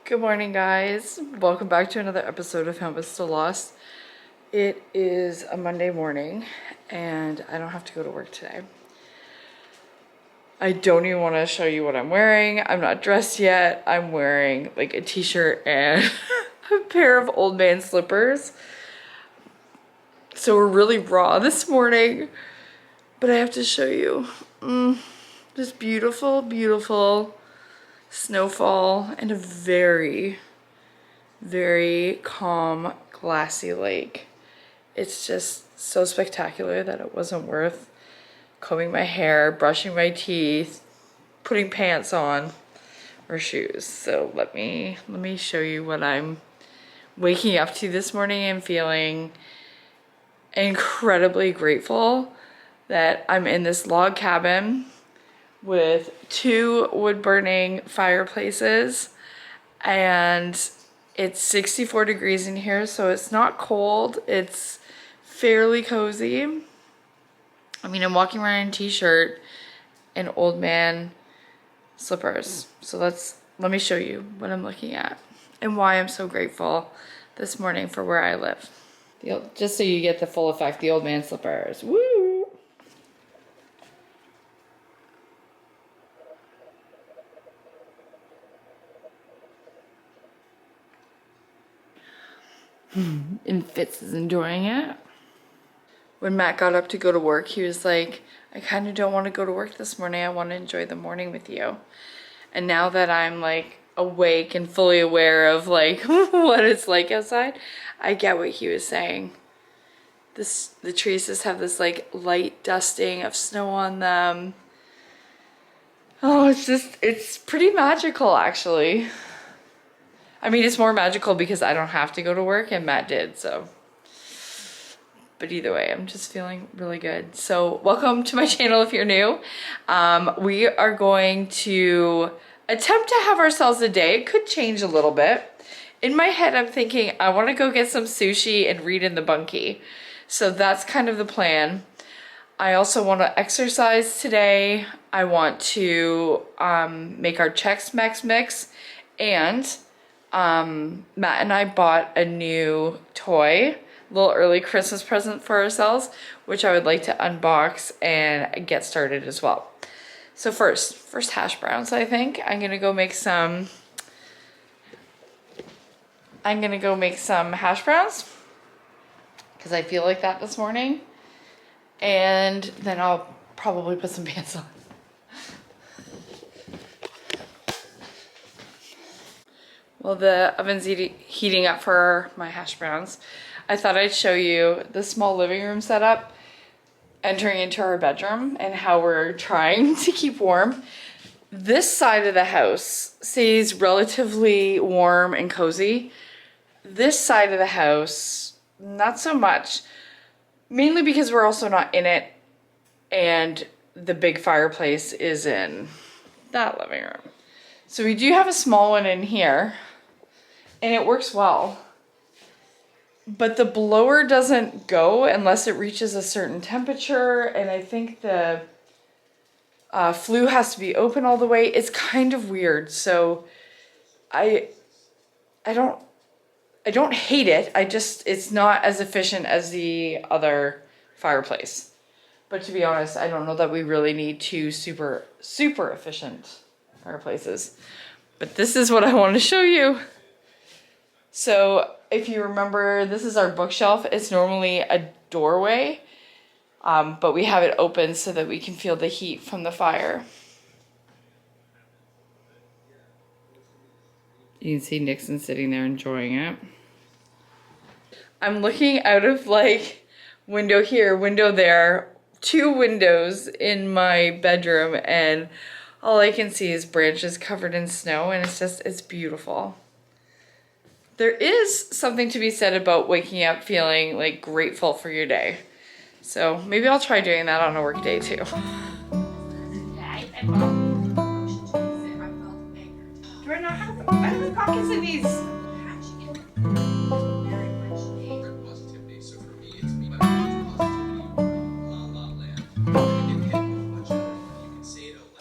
Good morning, guys. Welcome back to another episode of How But Still Lost. It is a Monday morning and I don't have to go to work today. I don't even want to show you what I'm wearing. I'm not dressed yet. I'm wearing like a t-shirt and a pair of old man slippers. So we're really raw this morning, but I have to show you this beautiful, beautiful snowfall and a very calm, glassy lake. It's just so spectacular that it wasn't worth combing my hair, brushing my teeth, putting pants on or shoes. So let me show you what I'm waking up to this morning and feeling incredibly grateful that I'm in this log cabin with 2 wood-burning fireplaces, and it's 64 degrees in here, so it's not cold. It's fairly cozy. I mean, I'm walking around in a t-shirt and old man slippers. So let me show you what I'm looking at and why I'm so grateful this morning for where I live. Just so you get the full effect, the old man slippers. Woo! And Fitz is enjoying it. When Matt got up to go to work, he was like, I kind of don't want to go to work this morning. I want to enjoy the morning with you. And now that I'm like awake and fully aware of like what it's like outside, I get what he was saying. The trees just have this like light dusting of snow on them. Oh, it's pretty magical actually. I mean, it's more magical because I don't have to go to work and Matt did, so. But either way, I'm just feeling really good. So welcome to my channel if you're new. We are going to attempt to have ourselves a day. It could change a little bit. In my head, I'm thinking I want to go get some sushi and read in the bunkie. So that's kind of the plan. I also want to exercise today. I want to make our Chex mix, and Matt and I bought a new toy, a little early Christmas present for ourselves, which I would like to unbox and get started as well. So first hash browns, I think. I'm gonna go make some hash browns because I feel like that this morning. And then I'll probably put some pants on. Well, the oven's heating up for my hash browns. I thought I'd show you the small living room setup entering into our bedroom and how we're trying to keep warm. This side of the house stays relatively warm and cozy. This side of the house, not so much. Mainly because we're also not in it and the big fireplace is in that living room. So we do have a small one in here and it works well. But the blower doesn't go unless it reaches a certain temperature, and I think the flue has to be open all the way. It's kind of weird, so I don't hate it. It's not as efficient as the other fireplace. But to be honest, I don't know that we really need 2 super efficient fireplaces. But this is what I want to show you. So if you remember, this is our bookshelf. It's normally a doorway, but we have it open so that we can feel the heat from the fire. You can see Nixon sitting there enjoying it. I'm looking out of like window here, window there, 2 windows in my bedroom, and all I can see is branches covered in snow, and it's beautiful. There is something to be said about waking up feeling like grateful for your day. So maybe I'll try doing that on a work day too. Do I not have pockets in these?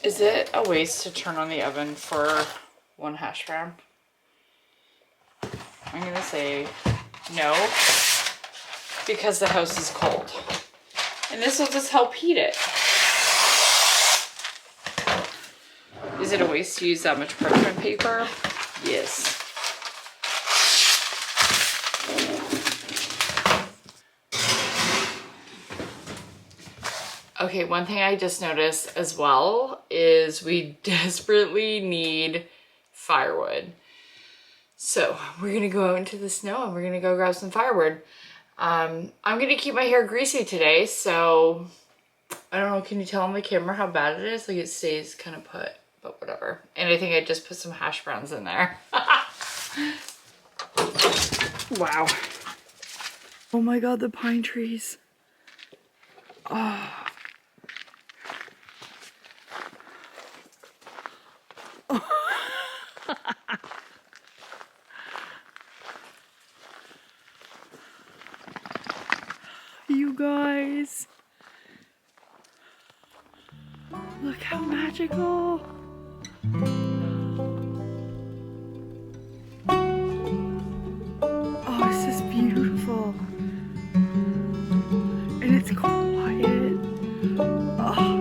Is it a waste to turn on the oven for 1 hash brown? I'm gonna say no, because the house is cold. And this will just help heat it. Is it a waste to use that much parchment paper? Yes. Okay, one thing I just noticed as well is we desperately need firewood. So we're gonna go out into the snow and we're gonna go grab some firewood. I'm gonna keep my hair greasy today, so I don't know, can you tell on the camera how bad it is? Like it stays kind of put, but whatever. And I think I just put some hash browns in there. Wow. Oh my God, the pine trees. Oh. You guys, look how magical. Oh, this is beautiful. And it's quiet. Oh.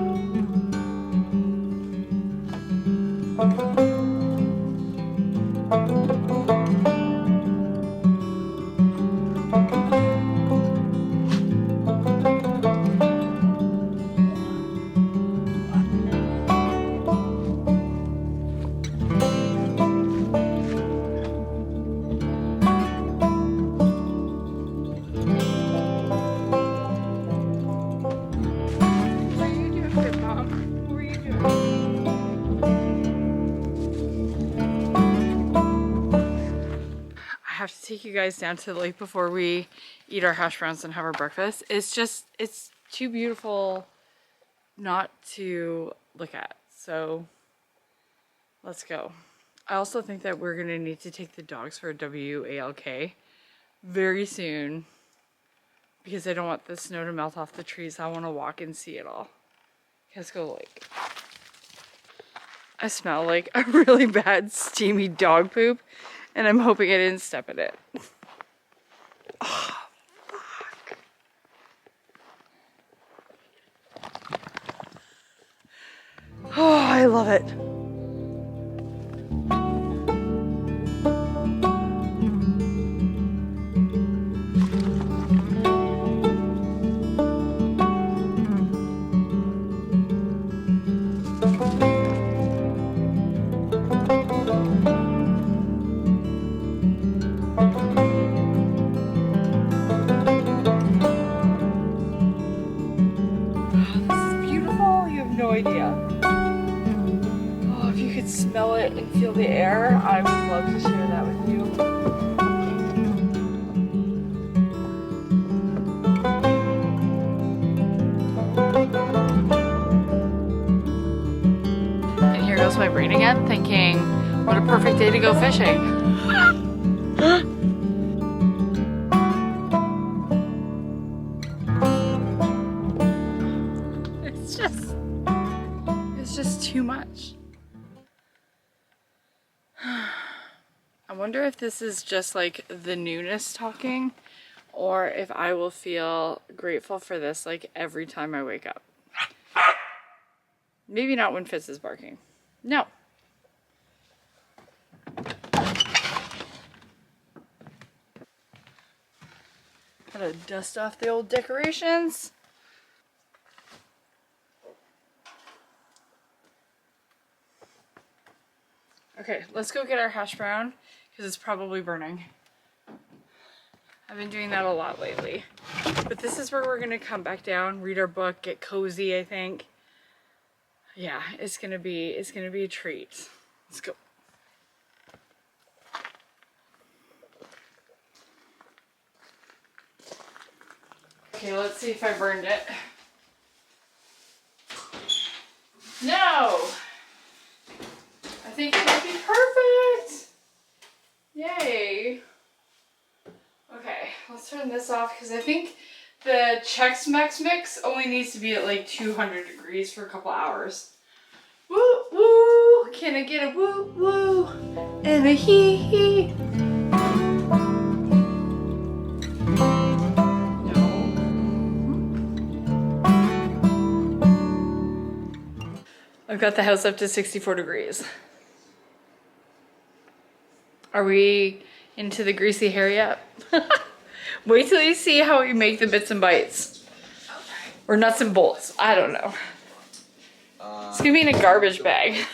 Have to take you guys down to the lake before we eat our hash browns and have our breakfast. It's too beautiful not to look at. So let's go. I also think that we're gonna need to take the dogs for a WALK very soon because I don't want the snow to melt off the trees. I want to walk and see it all. Let's go to the lake. I smell like a really bad steamy dog poop. And I'm hoping I didn't step in it. Oh, fuck. Oh, I love it. No idea. Oh, if you could smell it and feel the air, I would love to share that with you. And here goes my brain again, thinking, what a perfect day to go fishing. It's just too much. I wonder if this is just like the newness talking, or if I will feel grateful for this like every time I wake up. Maybe not when Fitz is barking. No. Gotta dust off the old decorations. Okay, let's go get our hash brown because it's probably burning. I've been doing that a lot lately. But this is where we're gonna come back down, read our book, get cozy, I think. Yeah, it's gonna be a treat. Let's go. Okay, let's see if I burned it. No! I think it might be perfect! Yay! Okay, let's turn this off because I think the Chex Mix only needs to be at like 200 degrees for a couple hours. Woo woo! Can I get a woo woo and a hee hee? I've got the house up to 64 degrees. Are we into the greasy hair yet? Wait till you see how we make the bits and bites. Okay. Or nuts and bolts. I don't know. It's gonna be in a garbage bag.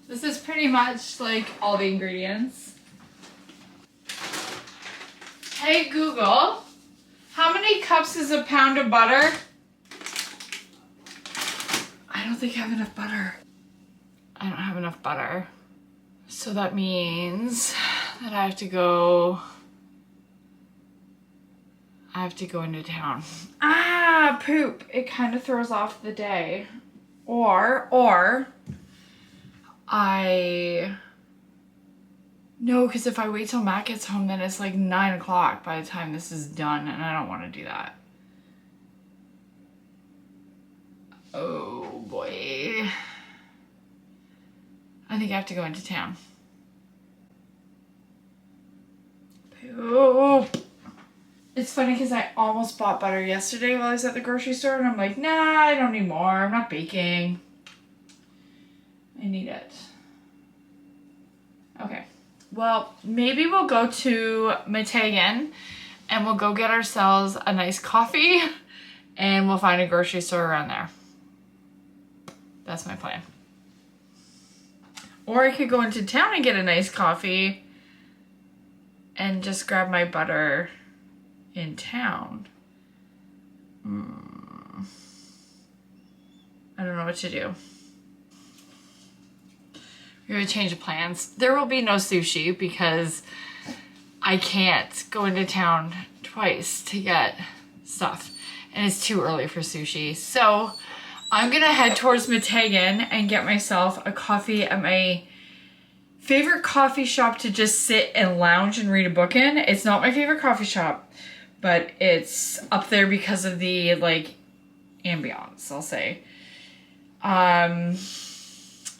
This is pretty much like all the ingredients. Hey Google, how many cups is a pound of butter? I don't think I have enough butter. I don't have enough butter. So that means that I have to go into town. Ah, poop. It kind of throws off the day. Or no, because if I wait till Matt gets home, then it's like 9 o'clock by the time this is done, and I don't want to do that. Oh boy. I think I have to go into town. Poop. It's funny because I almost bought butter yesterday while I was at the grocery store, and I'm like, nah, I don't need more. I'm not baking. I need it. Okay. Well, maybe we'll go to Metegan and we'll go get ourselves a nice coffee and we'll find a grocery store around there. That's my plan. Or I could go into town and get a nice coffee and just grab my butter in town. I don't know what to do. We're gonna change the plans. There will be no sushi because I can't go into town twice to get stuff and it's too early for sushi. So I'm gonna head towards Metegan and get myself a coffee at my favorite coffee shop to just sit and lounge and read a book in. It's not my favorite coffee shop, but it's up there because of the like ambiance, I'll say.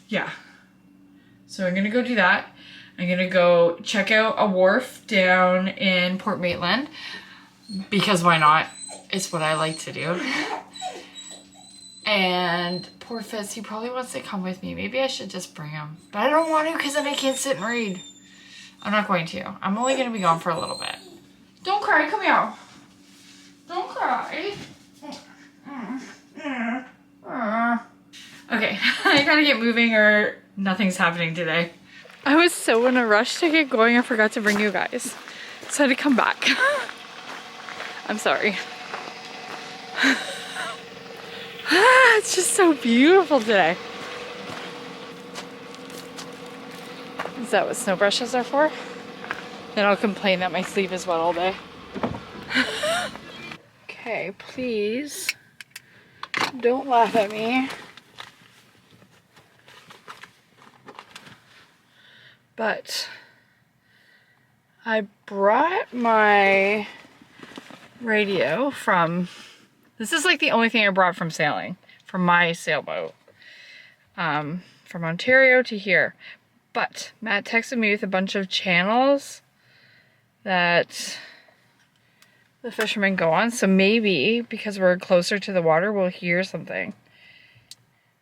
Yeah. So I'm gonna go do that. I'm gonna go check out a wharf down in Port Maitland because why not? It's what I like to do. And poor Fitz, he probably wants to come with me. Maybe I should just bring him. But I don't want to because then I can't sit and read. I'm not going to. I'm only gonna be gone for a little bit. Don't cry, come here. Don't cry. Okay, I gotta get moving or nothing's happening today. I was so in a rush to get going, I forgot to bring you guys. So I had to come back. I'm sorry. It's just so beautiful today. Is that what snow brushes are for? Then I'll complain that my sleeve is wet all day. Okay, please don't laugh at me. But I brought my radio from, this is like the only thing I brought from sailing, from my sailboat, from Ontario to here. But Matt texted me with a bunch of channels that the fishermen go on. So maybe because we're closer to the water, we'll hear something.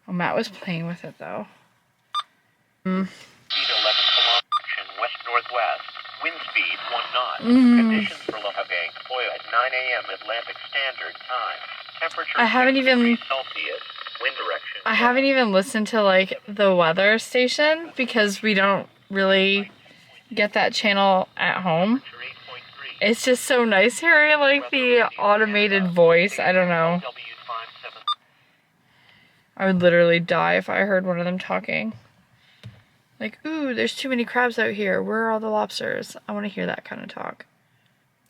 Oh, Matt was playing with it though. 11 west-northwest, wind speed 1 knot. Conditions for Loha Bay, at 9 a.m. Atlantic Standard Time. Temperature 6 degrees Celsius. Wind direction. I haven't even listened to like the weather station because we don't really get that channel at home. It's just so nice hearing like the automated voice. I don't know. I would literally die if I heard one of them talking. Like, ooh, there's too many crabs out here. Where are all the lobsters? I want to hear that kind of talk.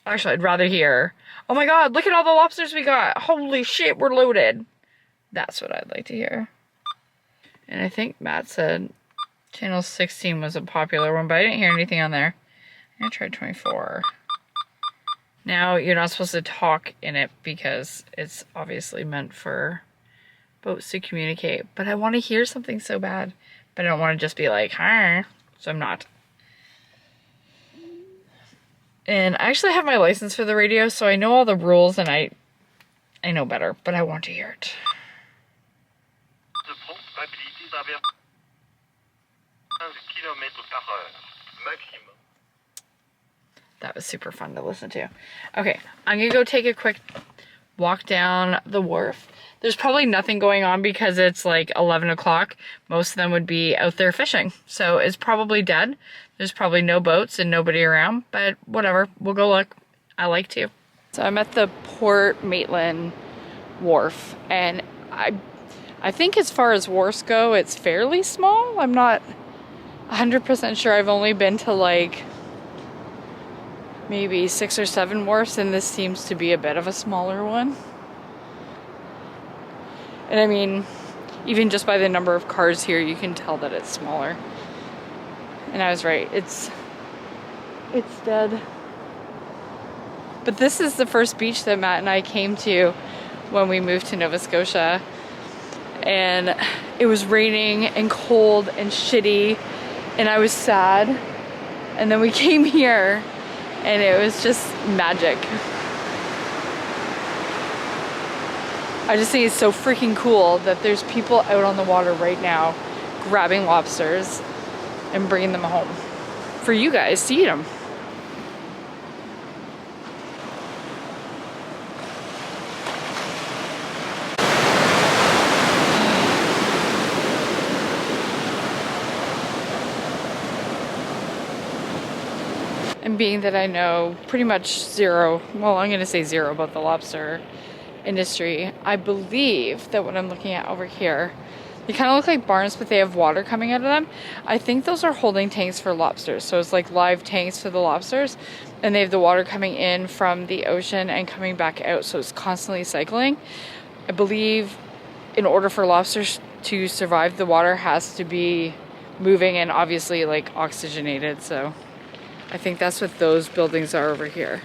Actually, I'd rather hear, oh my god, look at all the lobsters we got. Holy shit, we're loaded. That's what I'd like to hear. And I think Matt said channel 16 was a popular one, but I didn't hear anything on there. I'm gonna try 24. Now, you're not supposed to talk in it because it's obviously meant for boats to communicate. But I want to hear something so bad. But I don't want to just be like, hi. So I'm not. And I actually have my license for the radio, so I know all the rules and I I know better, but I want to hear it. That was super fun to listen to. Okay, I'm gonna go take a quick walk down the wharf. There's probably nothing going on because it's like 11 o'clock. Most of them would be out there fishing. So it's probably dead. There's probably no boats and nobody around, but whatever, we'll go look. I like to. So I'm at the Port Maitland wharf, and I think as far as wharfs go, it's fairly small. I'm not 100% sure. I've only been to like maybe 6 or 7 wharfs, and this seems to be a bit of a smaller one. And I mean, even just by the number of cars here, you can tell that it's smaller. And I was right, it's dead. But this is the first beach that Matt and I came to when we moved to Nova Scotia. And it was raining and cold and shitty, and I was sad. And then we came here, and it was just magic. I just think it's so freaking cool that there's people out on the water right now grabbing lobsters and bringing them home for you guys to eat them. And being that I know pretty much zero, well, I'm gonna say zero about the lobster industry, I believe that what I'm looking at over here, they kind of look like barns, but they have water coming out of them. I think those are holding tanks for lobsters. So it's like live tanks for the lobsters, and they have the water coming in from the ocean and coming back out. So it's constantly cycling. I believe in order for lobsters to survive, the water has to be moving and obviously like oxygenated. So I think that's what those buildings are over here.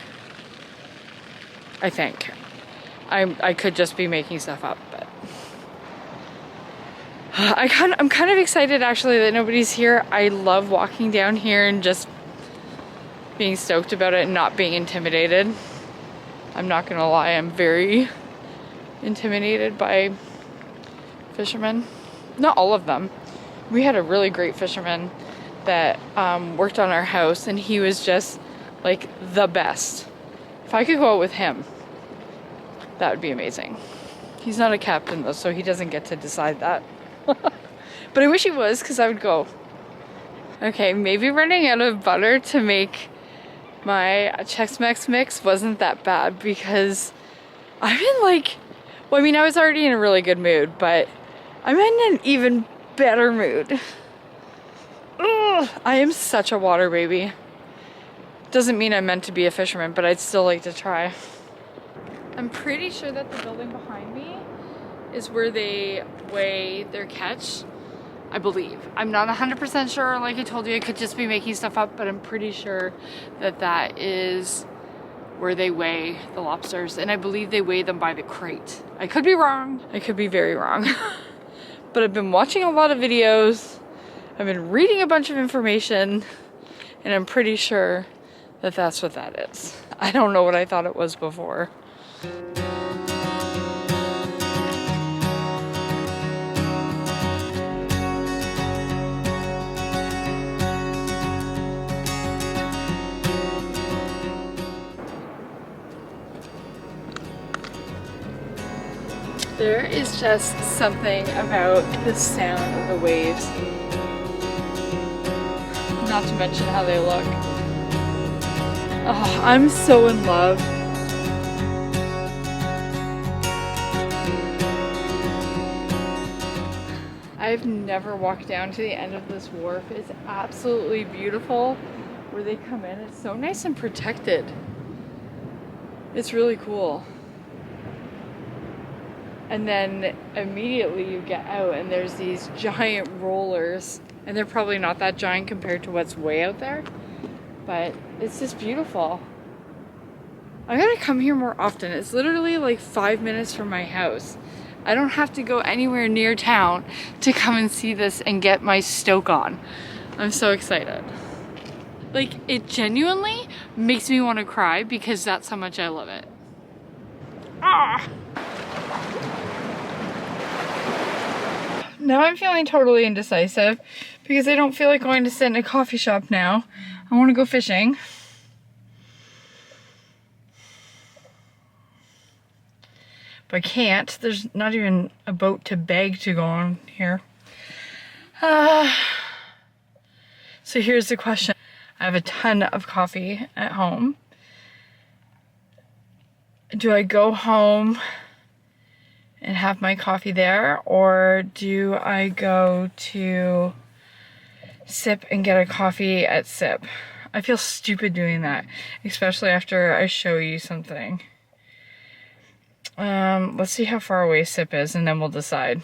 I think. I could just be making stuff up, but I'm kind of excited actually that nobody's here. I love walking down here and just being stoked about it and not being intimidated. I'm not gonna lie, I'm very intimidated by fishermen. Not all of them. We had a really great fisherman that worked on our house, and he was just like the best. If I could go out with him, that would be amazing. He's not a captain though, so he doesn't get to decide that. But I wish he was, because I would go. Okay, maybe running out of butter to make my Chex-Mex mix wasn't that bad, because I'm in like, well, I mean, I was already in a really good mood, but I'm in an even better mood. Ugh, I am such a water baby. Doesn't mean I'm meant to be a fisherman, but I'd still like to try. I'm pretty sure that the building behind me is where they weigh their catch, I believe. I'm not 100% sure, like I told you, I could just be making stuff up, but I'm pretty sure that that is where they weigh the lobsters, and I believe they weigh them by the crate. I could be wrong, I could be very wrong. But I've been watching a lot of videos, I've been reading a bunch of information, and I'm pretty sure that that's what that is. I don't know what I thought it was before. There is just something about the sound of the waves. Not to mention how they look. Oh, I'm so in love. I've never walked down to the end of this wharf. It's absolutely beautiful where they come in. It's so nice and protected. It's really cool. And then immediately you get out and there's these giant rollers, and they're probably not that giant compared to what's way out there, but it's just beautiful. I'm gonna come here more often. It's literally like 5 minutes from my house. I don't have to go anywhere near town to come and see this and get my stoke on. I'm so excited. Like, it genuinely makes me want to cry because that's how much I love it. Ah! Now I'm feeling totally indecisive because I don't feel like going to sit in a coffee shop now. I want to go fishing. But I can't. There's not even a boat to beg to go on here. So here's the question. I have a ton of coffee at home. Do I go home and have my coffee there, or do I go to Sip and get a coffee at Sip? I feel stupid doing that, especially after I show you something. Let's see how far away Sip is and then we'll decide.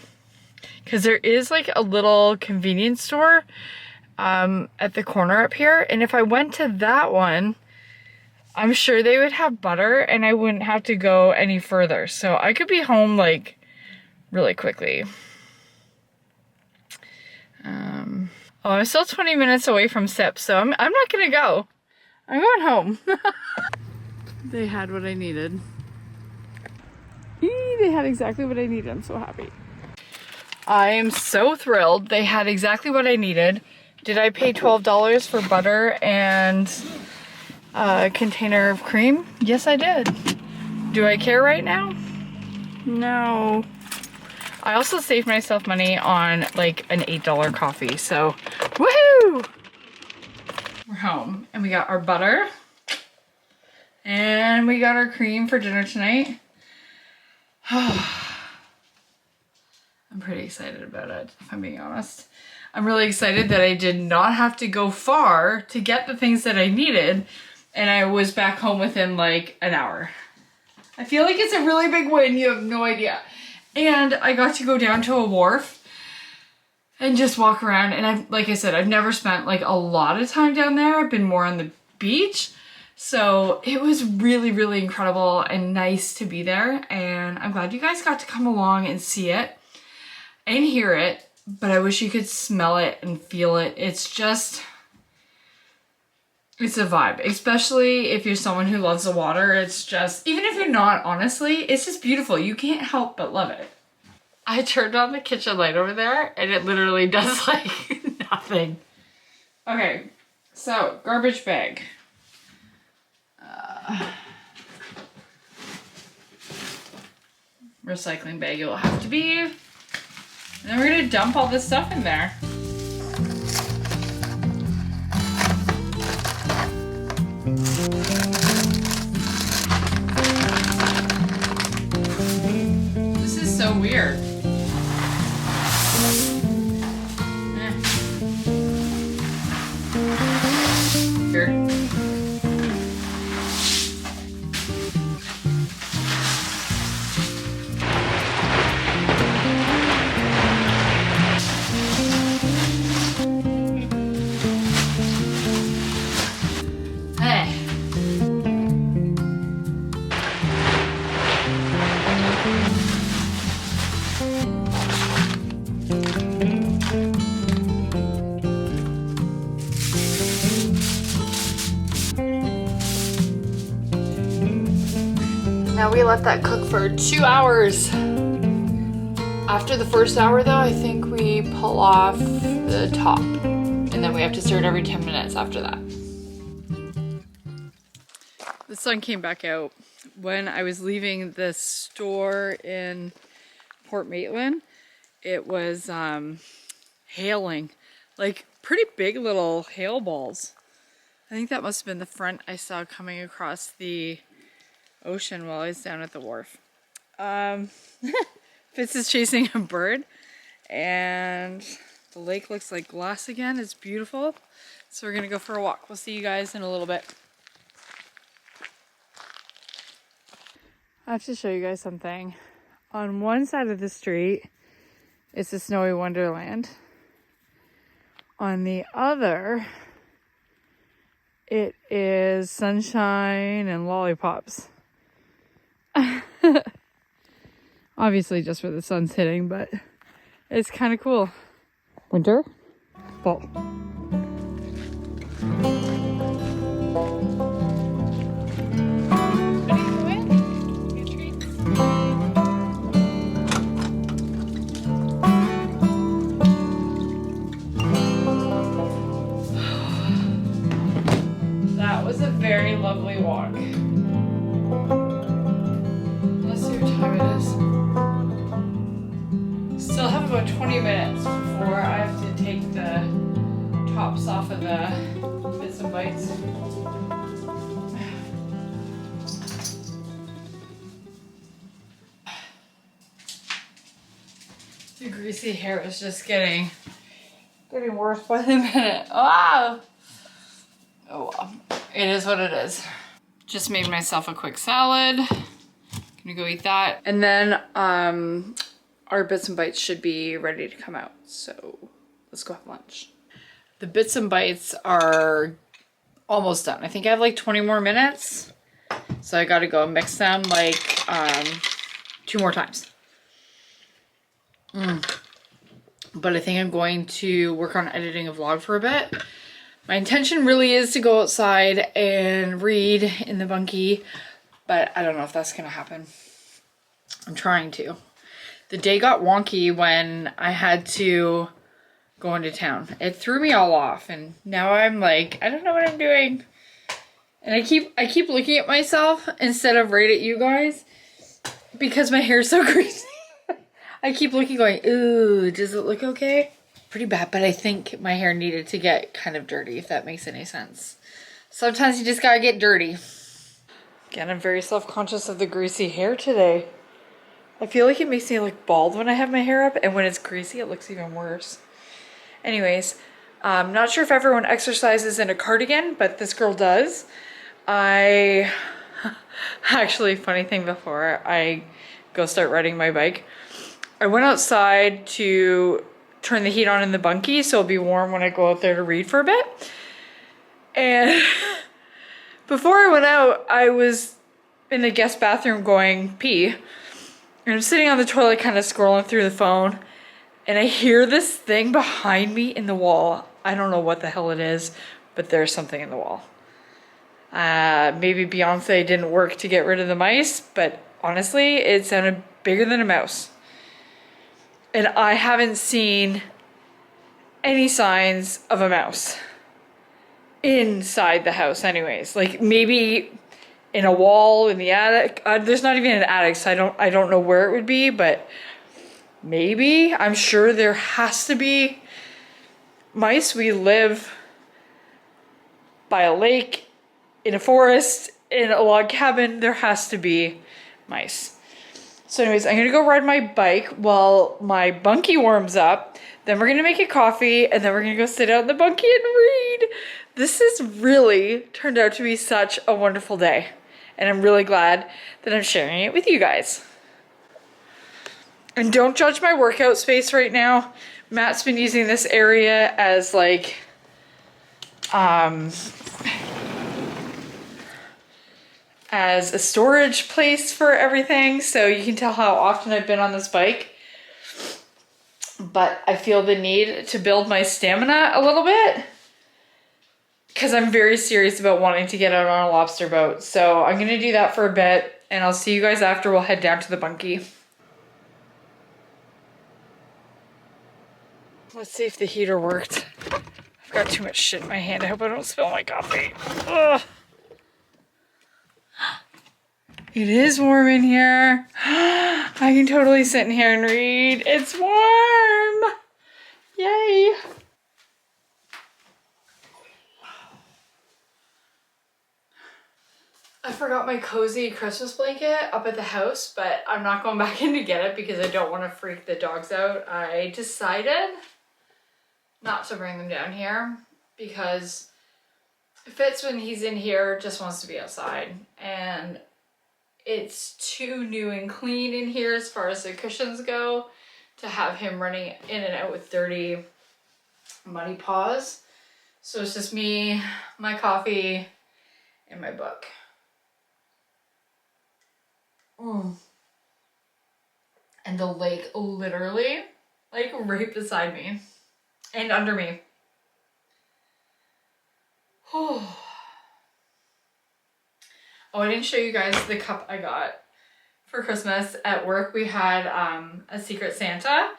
Because there is like a little convenience store at the corner up here, and if I went to that one, I'm sure they would have butter and I wouldn't have to go any further. So I could be home like really quickly. Oh, I'm still 20 minutes away from Sip, so I'm not gonna go. I'm going home. They had what I needed. They had exactly what I needed. I'm so happy. I am so thrilled. They had exactly what I needed. Did I pay $12 for butter and a container of cream? Yes, I did. Do I care right now? No. I also saved myself money on like an $8 coffee, so woohoo! We're home and we got our butter and we got our cream for dinner tonight. I'm pretty excited about it, if I'm being honest. I'm really excited that I did not have to go far to get the things that I needed, and I was back home within like an hour. I feel like it's a really big win, you have no idea. And I got to go down to a wharf and just walk around, and like I said, I've never spent like a lot of time down there. I've been more on the beach. So it was really, really incredible and nice to be there, and I'm glad you guys got to come along and see it and hear it, but I wish you could smell it and feel it. It's just, it's a vibe, especially if you're someone who loves the water. It's just, even if you're not, honestly, it's just beautiful. You can't help but love it. I turned on the kitchen light over there and it literally does like nothing. Okay, so garbage bag. Recycling bag it will have to be. And then we're gonna dump all this stuff in there. This is so weird. Here. Now we let that cook for 2 hours. After the first hour though, I think we pull off the top, and then we have to stir it every 10 minutes after that. The sun came back out when I was leaving the store in Port Maitland. It was hailing, like pretty big little hail balls. I think that must have been the front I saw coming across the ocean while I was down at the wharf. Fitz is chasing a bird and the lake looks like glass again. It's beautiful. So we're gonna go for a walk. We'll see you guys in a little bit. I have to show you guys something. On one side of the street, it's the snowy wonderland. On the other, it is sunshine and lollipops. Obviously just where the sun's hitting, but it's kind of cool. Winter, fall. bites. The greasy hair is just getting worse by the minute. Wow. Oh well, it is what it is. Just made myself a quick salad. Gonna go eat that. And then our bits and bites should be ready to come out. So let's go have lunch. The bits and bites are almost done. I think I have like 20 more minutes. So I gotta go mix them like 2 more times. But I think I'm going to work on editing a vlog for a bit. My intention really is to go outside and read in the bunkie, but I don't know if that's gonna happen. I'm trying to. The day got wonky when I had to go into town. It threw me all off, and now I'm like, I don't know what I'm doing. And I keep looking at myself instead of right at you guys because my hair's so greasy. I keep looking going, ooh, does it look okay? Pretty bad, but I think my hair needed to get kind of dirty, if that makes any sense. Sometimes you just gotta get dirty. Again, I'm very self-conscious of the greasy hair today. I feel like it makes me look bald when I have my hair up, and when it's greasy, it looks even worse. Anyways, I'm not sure if everyone exercises in a cardigan, but this girl does. Actually, funny thing before I go start riding my bike, I went outside to turn the heat on in the bunkie so it'll be warm when I go out there to read for a bit. And before I went out, I was in the guest bathroom going pee. And I'm sitting on the toilet kind of scrolling through the phone. And I hear this thing behind me in the wall. I don't know what the hell it is, but there's something in the wall. Maybe Beyonce didn't work to get rid of the mice, but honestly, it sounded bigger than a mouse. And I haven't seen any signs of a mouse inside the house anyways. Like maybe in a wall in the attic. There's not even an attic, so I don't know where it would be, but maybe. I'm sure there has to be mice. We live by a lake, in a forest, in a log cabin. There has to be mice. So anyways, I'm gonna go ride my bike while my bunkie warms up. Then we're gonna make a coffee, and then we're gonna go sit out in the bunkie and read. This has really turned out to be such a wonderful day. And I'm really glad that I'm sharing it with you guys. And don't judge my workout space right now. Matt's been using this area as like, as a storage place for everything. So you can tell how often I've been on this bike. But I feel the need to build my stamina a little bit because I'm very serious about wanting to get out on a lobster boat. So I'm gonna do that for a bit, and I'll see you guys after. We'll head down to the bunkie. Let's see if the heater worked. I've got too much shit in my hand. I hope I don't spill my coffee. Ugh. It is warm in here. I can totally sit in here and read. It's warm. Yay. I forgot my cozy Christmas blanket up at the house, but I'm not going back in to get it because I don't want to freak the dogs out. I decided not to bring them down here because Fitz, when he's in here, just wants to be outside, and it's too new and clean in here as far as the cushions go to have him running in and out with dirty, muddy paws. So it's just me, my coffee, and my book. And the lake literally like right beside me and under me. Oh, I didn't show you guys the cup I got for Christmas. At work we had a Secret Santa,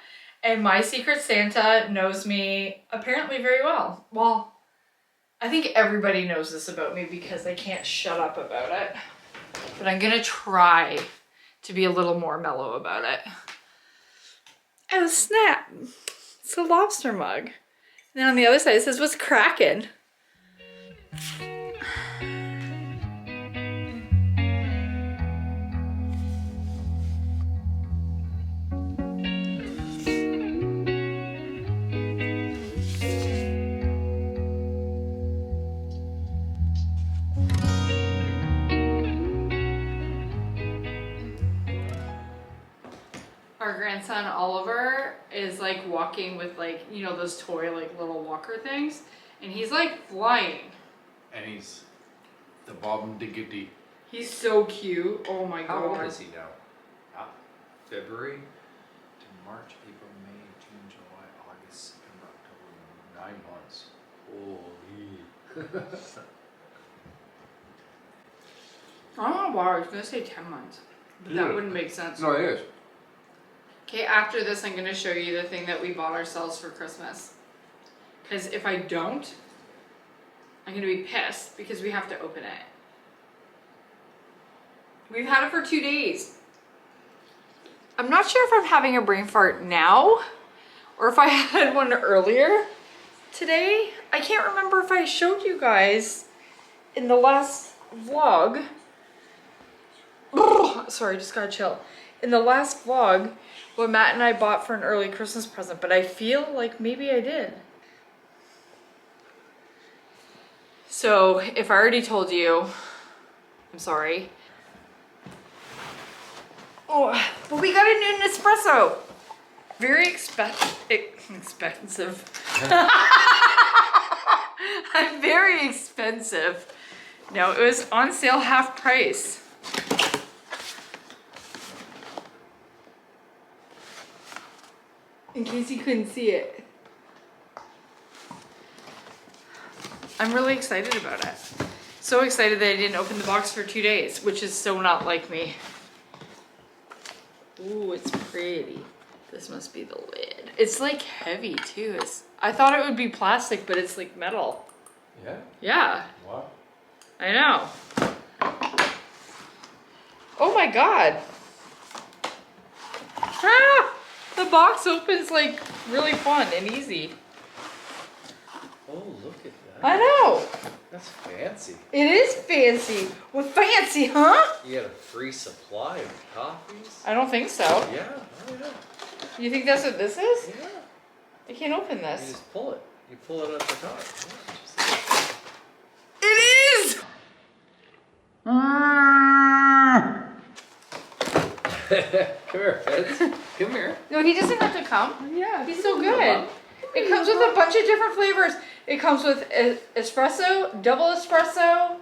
and my Secret Santa knows me apparently very well. Well, I think everybody knows this about me because I can't shut up about it. But I'm gonna try to be a little more mellow about it. Oh snap, it's a lobster mug. And then on the other side it says, what's cracking? Our grandson Oliver is like walking with like, you know, those toy like little walker things, and he's like flying. And he's the Bob Diggity. He's so cute. Oh my god. How old is he now? February to March, April, May, June, July, August, September, October, 9 months. Holy. I don't know why I was gonna say 10 months, but that wouldn't make sense. No, it is. Okay, after this, I'm gonna show you the thing that we bought ourselves for Christmas. Because if I don't, I'm gonna be pissed because we have to open it. We've had it for 2 days. I'm not sure if I'm having a brain fart now or if I had one earlier today. I can't remember if I showed you guys in the last vlog. Sorry, just gotta chill. In the last vlog, what Matt and I bought for an early Christmas present, but I feel like maybe I did. So if I already told you, I'm sorry. Oh, but we got a new Nespresso. Very expensive. I'm very expensive. No, it was on sale half price. In case you couldn't see it. I'm really excited about it. So excited that I didn't open the box for 2 days, which is so not like me. Ooh, it's pretty. This must be the lid. It's like heavy too. I thought it would be plastic, but it's like metal. Yeah? Yeah. Wow. I know. Oh my god. Ah! The box opens like really fun and easy. Oh, look at that. I know. That's fancy. It is fancy. Well, fancy, huh? You got a free supply of coffees? I don't think so. Yeah. Oh, yeah. You think that's what this is? Yeah. I can't open You this. just pull it. You pull it at the top. It is! Come here, Feds. Come here. No, he doesn't have to come. Yeah. He's so good. It comes with a bunch of different flavors. It comes with espresso, double espresso,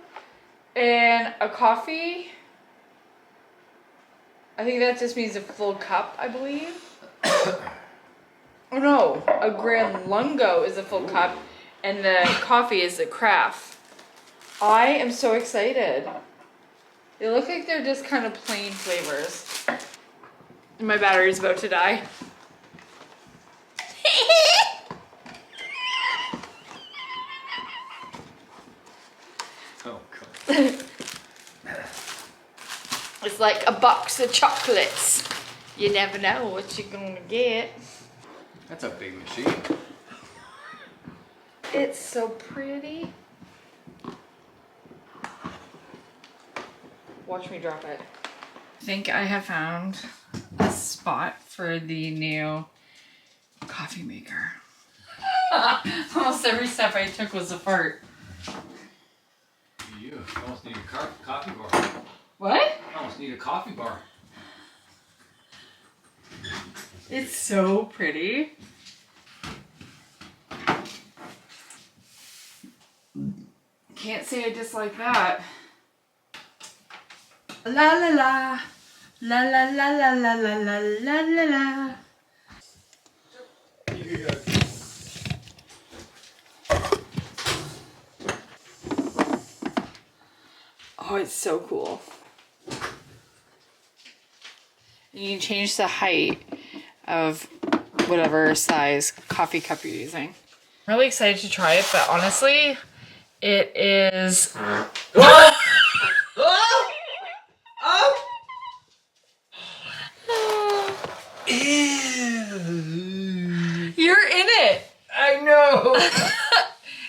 and a coffee. I think that just means a full cup, I believe. Oh no, a Grand Lungo is a full cup, and the coffee is a craft. I am so excited. They look like they're just kind of plain flavors. My battery's about to die. Oh, God. It's like a box of chocolates. You never know what you're gonna get. That's a big machine. It's so pretty. Watch me drop it. I think I have found a spot for the new coffee maker. Almost every step I took was a fart. You almost need a coffee bar. What? I almost need a coffee bar. It's so pretty. Can't say I dislike that. La la la. La la la la la la la la la la. Oh, it's so cool. And you can change the height of whatever size coffee cup you're using. I'm really excited to try it, but honestly, it is... You're in it. I know.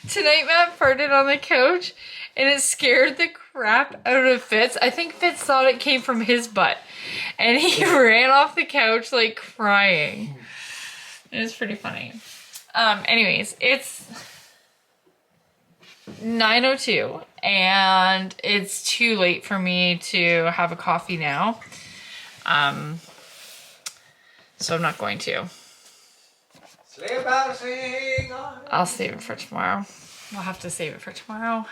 Tonight Matt farted on the couch and it scared the crap out of Fitz. I think Fitz thought it came from his butt and he ran off the couch like crying. It was pretty funny. Anyways, it's 9:02 and it's too late for me to have a coffee now. So I'm not going to. I'll save it for tomorrow. We'll have to save it for tomorrow.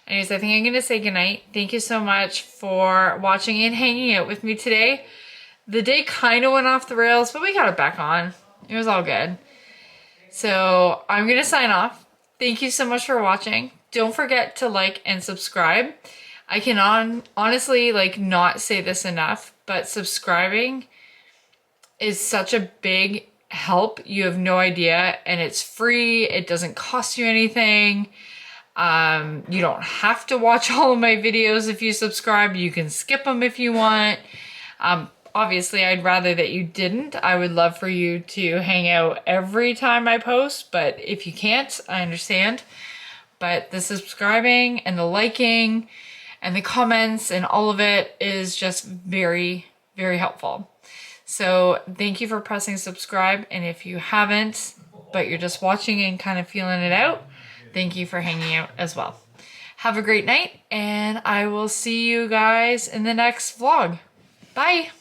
Anyways, I think I'm going to say goodnight. Thank you so much for watching and hanging out with me today. The day kind of went off the rails, but we got it back on. It was all good. So I'm going to sign off. Thank you so much for watching. Don't forget to like and subscribe. I can honestly like not say this enough, but subscribing is such a big help. You have no idea, and it's free. It doesn't cost you anything. You don't have to watch all of my videos if you subscribe. You can skip them if you want. Obviously, I'd rather that you didn't. I would love for you to hang out every time I post, but if you can't, I understand. But the subscribing and the liking and the comments and all of it is just very, very helpful. So thank you for pressing subscribe. And if you haven't, but you're just watching and kind of feeling it out, thank you for hanging out as well. Have a great night, and I will see you guys in the next vlog. Bye.